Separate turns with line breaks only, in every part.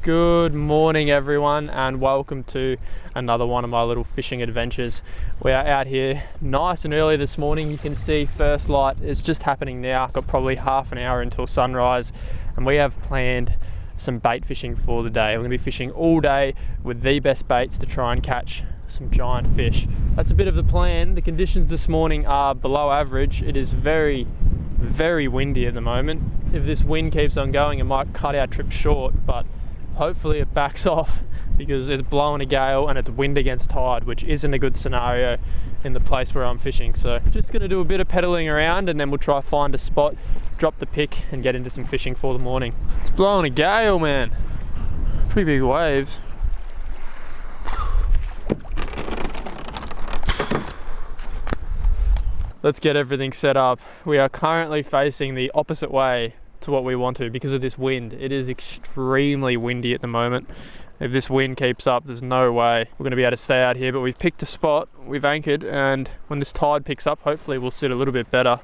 Good morning everyone, and welcome to another one of my little fishing adventures. We are out here nice and early this morning. You can see first light is just happening now. Got probably half an hour until sunrise, and we have planned some bait fishing for the day. We're going to be fishing all day with the best baits to try and catch some giant fish. That's a bit of the plan. The conditions this morning are below average. It is very windy at the moment. If this wind keeps on going, it might cut our trip short, but hopefully it backs off because it's blowing a gale and it's wind against tide, which isn't a good scenario in the place where I'm fishing. So just going to do a bit of pedaling around and then we'll try find a spot, drop the pick and get into some fishing for the morning. It's blowing a gale, man. Pretty big waves. Let's get everything set up. We are currently facing the opposite way to what we want to because of this wind. It is extremely windy at the moment. If this wind keeps up, there's no way we're going to be able to stay out here, but we've picked a spot, we've anchored, and when this tide picks up, hopefully we'll sit a little bit better.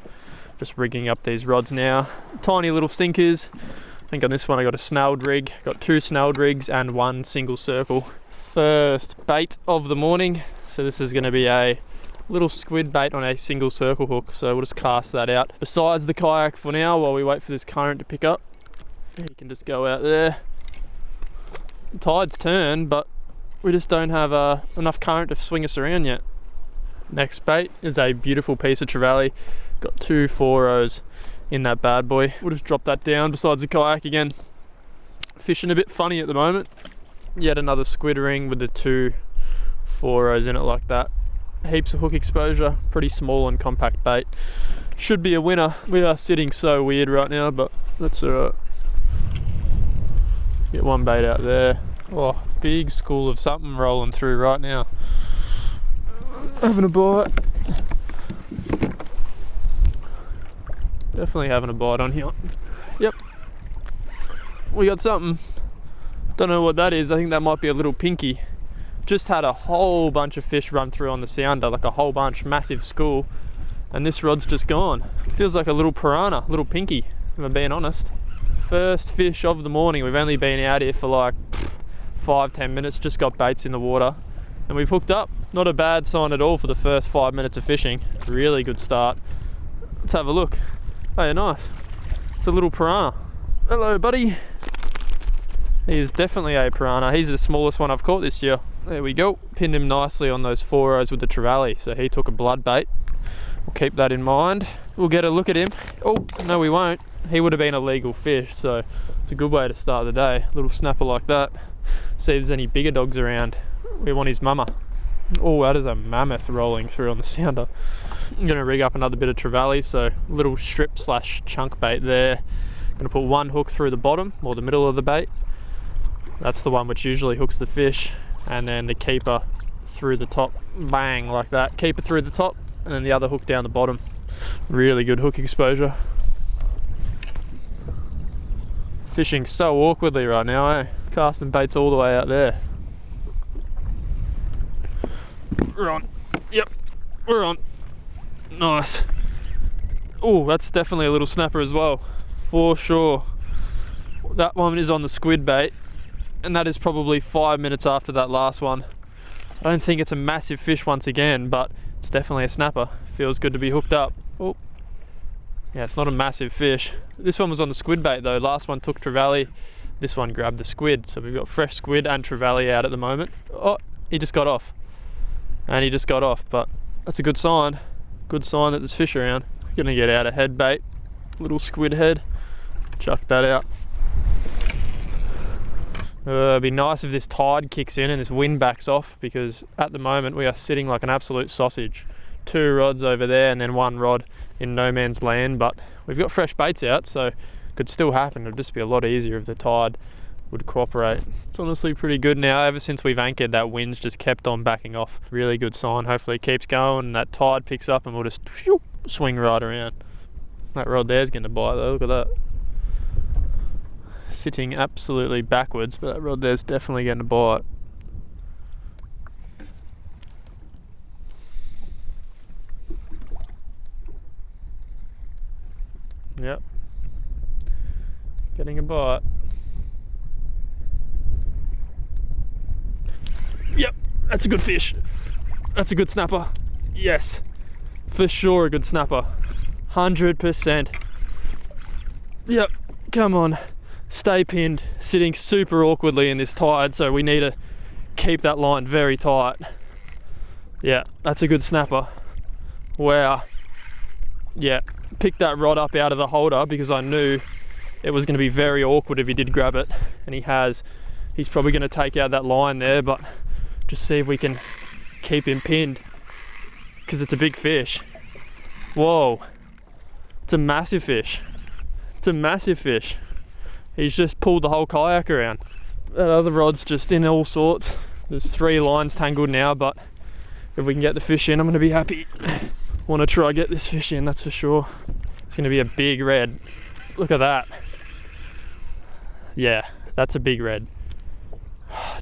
Just rigging up these rods now. Tiny little sinkers. I think on this one I got a snelled rig, got 2 snelled rigs and 1 single circle. First bait of the morning. So this is going to be a little squid bait on a single circle hook, so we'll just cast that out besides the kayak for now while we wait for this current to pick up. You can just go out there. The tide's turned, but we just don't have enough current to swing us around yet. Next bait is a beautiful piece of trevally. Got 2 4-0s in that bad boy. We'll just drop that down besides the kayak again. Fishing a bit funny at the moment. Yet another squid ring with the 2 4-0s in it like that. Heaps of hook exposure, pretty small and compact bait. Should be a winner. We are sitting so weird right now, but that's alright. Get one bait out there. Oh, big school of something rolling through right now. Having a bite. Definitely having a bite on here. Yep. We got something. Don't know what that is. I think that might be a little pinky. Just had a whole bunch of fish run through on the sounder, like a whole bunch, massive school, and this rod's just gone. Feels like a little piranha, little pinky, if I'm being honest. First fish of the morning. We've only been out here for like 5-10 minutes, just got baits in the water, and we've hooked up. Not a bad sign at all for the first 5 minutes of fishing. Really good start. Let's have a look. Oh, nice. It's a little piranha. Hello, buddy. He is definitely a piranha. He's the smallest one I've caught this year. There we go. Pinned him nicely on those 4-0s with the trevally. So he took a blood bait. We'll keep that in mind. We'll get a look at him. Oh, no we won't. He would have been a legal fish, so it's a good way to start the day. A little snapper like that. See if there's any bigger dogs around. We want his mama. Oh, that is a mammoth rolling through on the sounder. I'm going to rig up another bit of trevally, so little strip / chunk bait there. I'm going to put one hook through the bottom or the middle of the bait. That's the one which usually hooks the fish, and then the keeper through the top, bang, like that. Keeper through the top, and then the other hook down the bottom. Really good hook exposure. Fishing so awkwardly right now, eh? Casting baits all the way out there. We're on. Yep, we're on. Nice. Oh, that's definitely a little snapper as well, for sure. That one is on the squid bait, and that is probably 5 minutes after that last one. I don't think it's a massive fish once again, but it's definitely a snapper. Feels good to be hooked up. Oh, yeah, it's not a massive fish. This one was on the squid bait though. Last one took trevally. This one grabbed the squid. So we've got fresh squid and trevally out at the moment. Oh, he just got off. And he just got off, but that's a good sign. Good sign that there's fish around. Gonna get out a head bait. Little squid head. Chuck that out. It'd be nice if this tide kicks in and this wind backs off, because at the moment we are sitting like an absolute sausage. 2 rods over there and then 1 rod in no man's land, but we've got fresh baits out, so it could still happen. It'd just be a lot easier if the tide would cooperate. It's honestly pretty good now. Ever since we've anchored, that wind's just kept on backing off. Really good sign. Hopefully it keeps going and that tide picks up and we'll just swing right around. That rod there's going to bite though, look at that. Sitting absolutely backwards, but that rod there's definitely going to bite. Yep. Getting a bite. That's a good fish. That's a good snapper. Yes, for sure a good snapper. 100%. Yep, come on. Stay pinned. Sitting super awkwardly in this tide, so we need to keep that line very tight. Yeah, that's a good snapper. Wow. Yeah, picked that rod up out of the holder because I knew it was going to be very awkward if he did grab it, and he has. He's probably going to take out that line there, but just see if we can keep him pinned because it's a big fish. Whoa, it's a massive fish. It's a massive fish. He's just pulled the whole kayak around. That other rod's just in all sorts. There's 3 lines tangled now, but if we can get the fish in, I'm going to be happy. Want to try get this fish in, that's for sure. It's going to be a big red. Look at that. Yeah, that's a big red.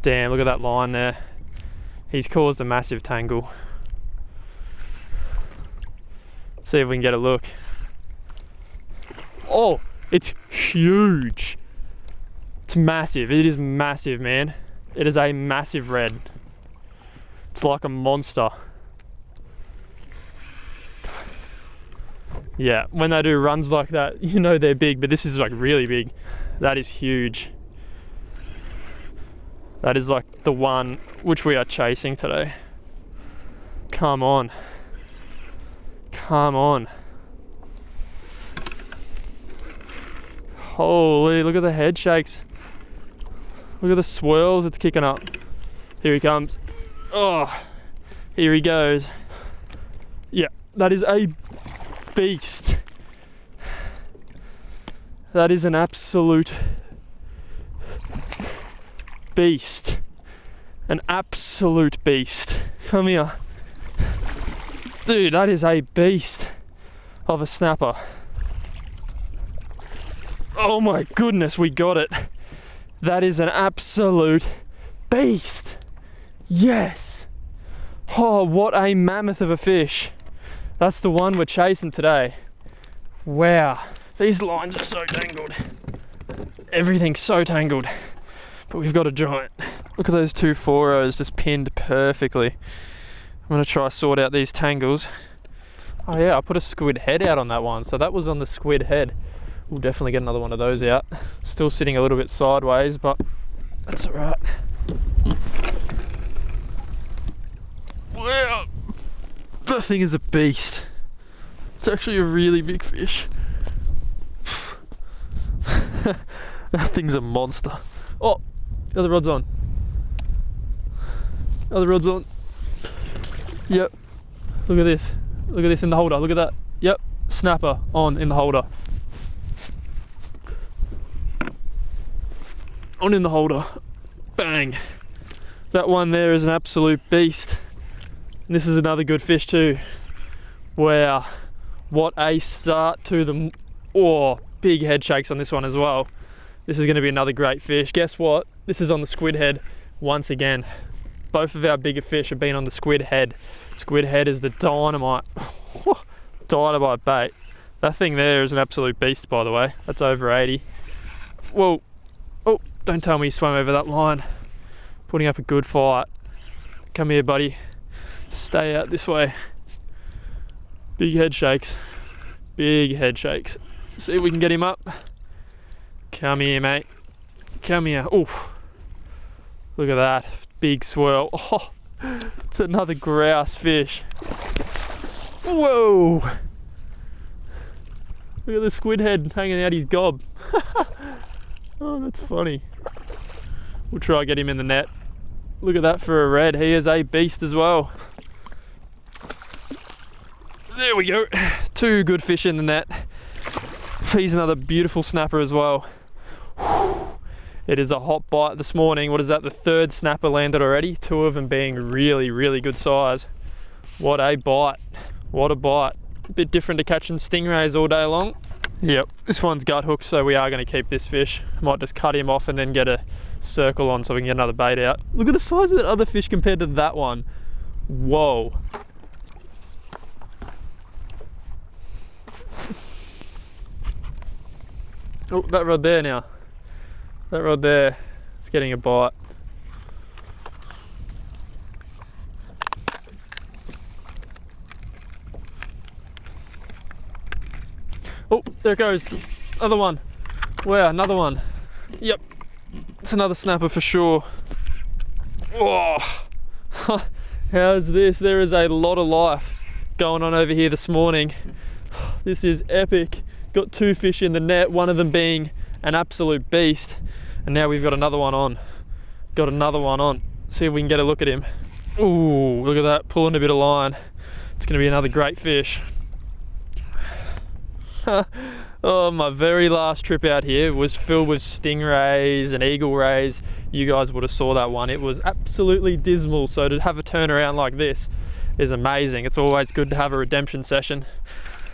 Damn, look at that line there. He's caused a massive tangle. Let's see if we can get a look. Oh, it's huge. It's massive. It is massive, man. It is a massive red. It's like a monster. Yeah, when they do runs like that, you know they're big, but this is like really big. That is huge. That is like the one which we are chasing today. Come on. Come on. Holy, look at the head shakes. Look at the swirls it's kicking up. Here he comes. Oh, here he goes. Yeah, that is a beast. That is an absolute beast. An absolute beast. Come here. Dude, that is a beast of a snapper. Oh my goodness, we got it. That is an absolute beast. Yes. Oh, what a mammoth of a fish. That's the one we're chasing today. Wow. These lines are so tangled. Everything's so tangled. But we've got a giant. Look at those 2 4-0s just pinned perfectly. I'm going to try sort out these tangles. Oh yeah, I put a squid head out on that one. So that was on the squid head. We'll definitely get another one of those out. Still sitting a little bit sideways, but that's alright. Wow. That thing is a beast. It's actually a really big fish. That thing's a monster. Oh, the other rod's on. Other rod's on. Yep. Look at this. Look at this in the holder. Look at that. Yep. Snapper on in the holder. On in the holder. Bang. That one there is an absolute beast. And this is another good fish too. Wow. What a start to the... Oh, big head shakes on this one as well. This is going to be another great fish. Guess what? This is on the squid head once again. Both of our bigger fish have been on the squid head. Squid head is the dynamite. Dynamite bait. That thing there is an absolute beast, by the way. That's over 80. Whoa. Oh, don't tell me you swam over that line. Putting up a good fight. Come here, buddy. Stay out this way. Big head shakes. Big head shakes. See if we can get him up. Come here, mate. Come here. Oof. Look at that. Big swirl. Oh, it's another grouse fish. Whoa. Look at the squid head hanging out his gob. Oh, that's funny. We'll try and get him in the net. Look at that for a red. He is a beast as well. There we go. 2 good fish in the net. He's another beautiful snapper as well. It is a hot bite this morning. What is that? The 3rd snapper landed already. 2 of them being really, really good size. What a bite. What a bite. A bit different to catching stingrays all day long. Yep, this one's gut hooked, so we are going to keep this fish. Might just cut him off and then get a circle on so we can get another bait out. Look at the size of that other fish compared to that one. Whoa. Oh, that rod there now. That rod there is getting a bite. there it goes. Another one. Wow, another one. Yep, it's another snapper for sure. Oh, how's this? There is a lot of life going on over here this morning. This is epic. Got 2 fish in the net, one of them being an absolute beast. And now we've got another one on. Got another one on. See if we can get a look at him. Ooh, look at that, pulling a bit of line. It's gonna be another great fish. Oh, my very last trip out here was filled with stingrays and eagle rays. You guys would have saw that one. It was absolutely dismal. So to have a turnaround like this is amazing. It's always good to have a redemption session.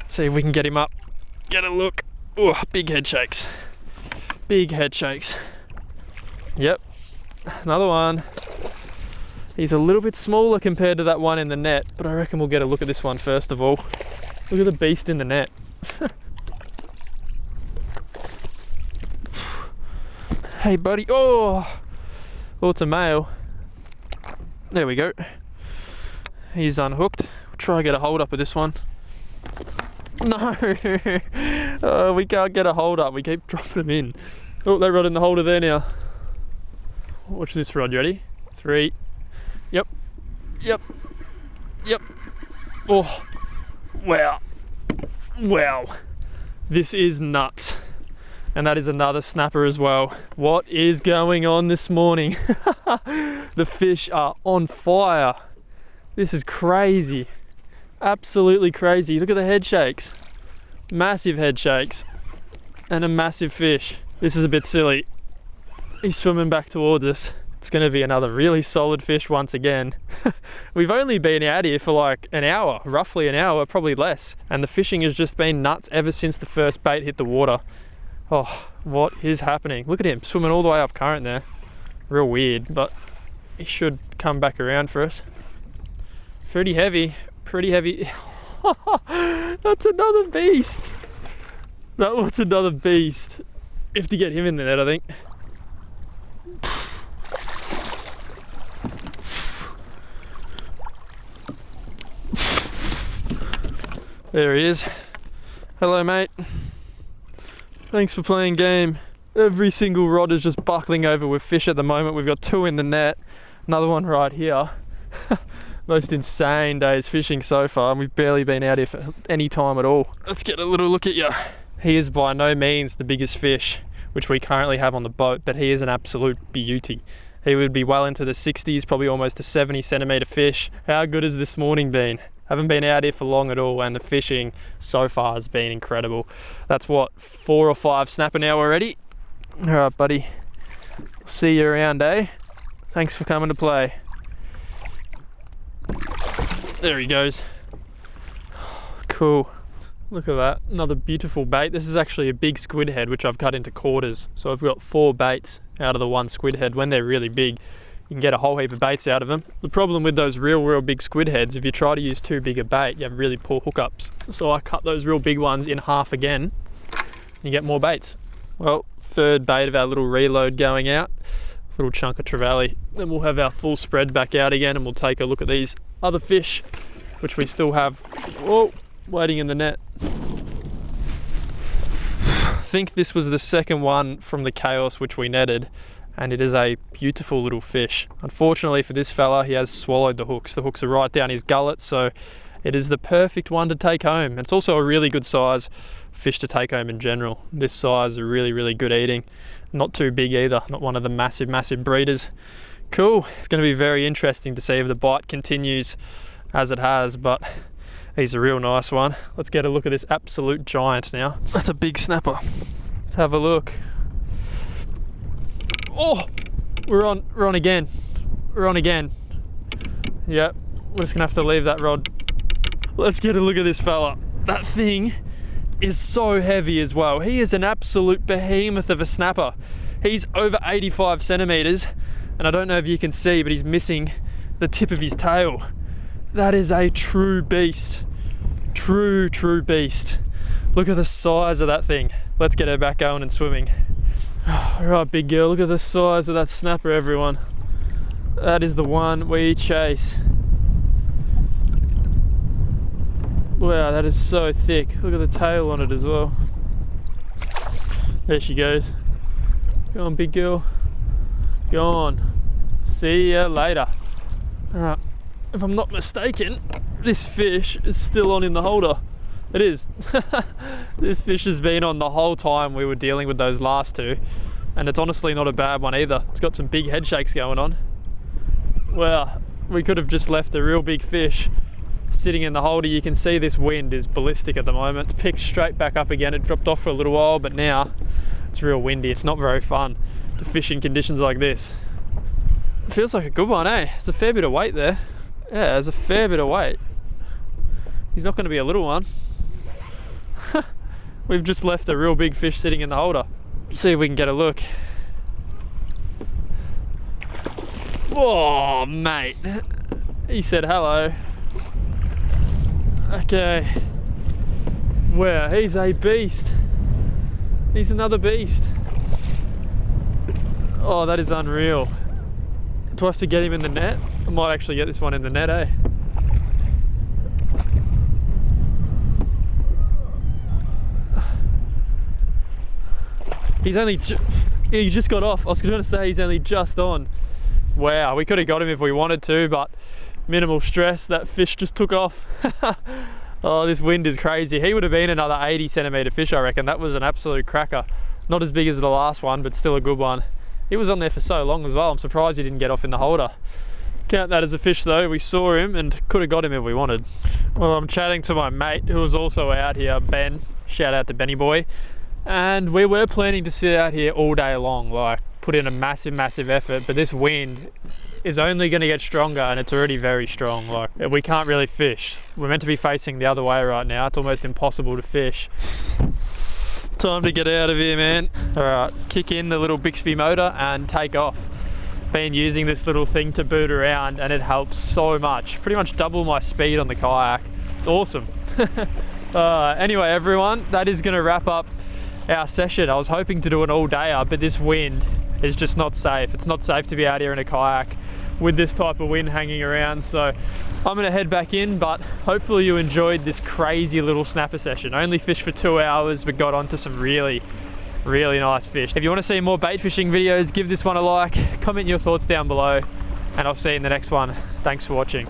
See if we can get him up. Get a look. Oh, big head shakes. Big head shakes. Yep, another one. He's a little bit smaller compared to that one in the net, but I reckon we'll get a look at this one first of all. Look at the beast in the net. Hey buddy, oh, it's a male. There we go. He's unhooked. We'll try and get a hold up of this one. No, we can't get a hold up. We keep dropping them in. Oh, they're right in the holder there now. Watch this rod, you ready? 3. Yep. Yep. Yep. Oh, wow. Wow. This is nuts. And that is another snapper as well. What is going on this morning? The fish are on fire. This is crazy. Absolutely crazy. Look at the head shakes. Massive head shakes. And a massive fish. This is a bit silly. He's swimming back towards us. It's going to be another really solid fish once again. We've only been out here for like an hour, roughly an hour, probably less. And the fishing has just been nuts ever since the first bait hit the water. Oh, what is happening? Look at him swimming all the way up current there. Real weird, but he should come back around for us. Pretty heavy, pretty heavy. That's another beast. That was another beast. Have to get him in the net, I think. There he is. Hello, mate. Thanks for playing game. Every single rod is just buckling over with fish at the moment. We've got 2 in the net. Another one right here. Most insane days fishing so far, and we've barely been out here for any time at all. Let's get a little look at you. He is by no means the biggest fish which we currently have on the boat, but he is an absolute beauty. He would be well into the 60s, probably almost a 70 centimetre fish. How good has this morning been? Haven't been out here for long at all, and the fishing so far has been incredible. That's what, 4 or 5 snapper now already? All right, buddy. See you around, eh? Thanks for coming to play. There he goes. Cool. Look at that, another beautiful bait. This is actually a big squid head, which I've cut into quarters. So I've got 4 baits out of the 1 squid head. When they're really big, you can get a whole heap of baits out of them. The problem with those real big squid heads, if you try to use too big a bait, you have really poor hookups. So I cut those real big ones in half again. You get more baits. Well, 3rd bait of our little reload going out. Little chunk of trevally. Then we'll have our full spread back out again, and we'll take a look at these other fish, which we still have, waiting in the net. I think this was the second one from the chaos which we netted, and it is a beautiful little fish. Unfortunately for this fella, he has swallowed the hooks. The hooks are right down his gullet, so it is the perfect one to take home. It's also a really good size fish to take home in general. This size is really good eating. Not too big either, not one of the massive breeders. Cool. It's going to be very interesting to see if the bite continues as it has, but he's a real nice one. Let's get a look at this absolute giant now. That's a big snapper. Let's have a look. Oh, we're on again. We're on again. Yep, we're just gonna have to leave that rod. Let's get a look at this fella. That thing is so heavy as well. He is an absolute behemoth of a snapper. He's over 85 centimeters, and I don't know if you can see, but he's missing the tip of his tail. That is a true beast. True beast. Look at the size of that thing. Let's get her back going and swimming. All right, big girl, look at the size of that snapper, everyone. That is the one we chase. Wow, that is so thick. Look at the tail on it as well. There she goes. Go on, big girl. Go on. See ya later. Alright, if I'm not mistaken, this fish is still on in the holder. It is. This fish has been on the whole time we were dealing with those last two, and it's honestly not a bad one either. It's got some big head shakes going on. Well, we could have just left a real big fish sitting in the holder. You can see this wind is ballistic at the moment. It's picked straight back up again. It dropped off for a little while, but now it's real windy. It's not very fun to fish in conditions like this. It feels like a good one, eh? There's a fair bit of weight there. Yeah, there's a fair bit of weight. He's not going to be a little one. We've just left a real big fish sitting in the holder. See if we can get a look. Oh, mate. He said hello. Okay. Wow, he's a beast. He's another beast. Oh, that is unreal. Do I have to get him in the net? I might actually get this one in the net, eh? He's only, he just got off. I was going to say he's only just on. Wow, we could have got him if we wanted to, but minimal stress. That fish just took off. Oh, this wind is crazy. He would have been another 80 centimetre fish, I reckon. That was an absolute cracker. Not as big as the last one, but still a good one. He was on there for so long as well. I'm surprised he didn't get off in the holder. Count that as a fish though. We saw him and could have got him if we wanted. Well, I'm chatting to my mate who was also out here, Ben. Shout out to Benny boy. And we were planning to sit out here all day long, like put in a massive effort, but this wind is only going to get stronger, and it's already very strong. Like, we can't really fish. We're meant to be facing the other way right now. It's almost impossible to fish. Time to get out of here, man. All right, kick in the little Bixby motor and take off. Been using this little thing to boot around, and it helps so much. Pretty much double my speed on the kayak. It's awesome. Anyway, everyone, that is going to wrap up our session. I was hoping to do an all-dayer, but this wind is just not safe. It's not safe to be out here in a kayak with this type of wind hanging around, so I'm gonna head back in, but hopefully you enjoyed this crazy little snapper session. Only fished for 2 hours, but got onto some really nice fish. If you want to see more bait fishing videos, give this one a like, comment your thoughts down below, and I'll see you in the next one. Thanks for watching.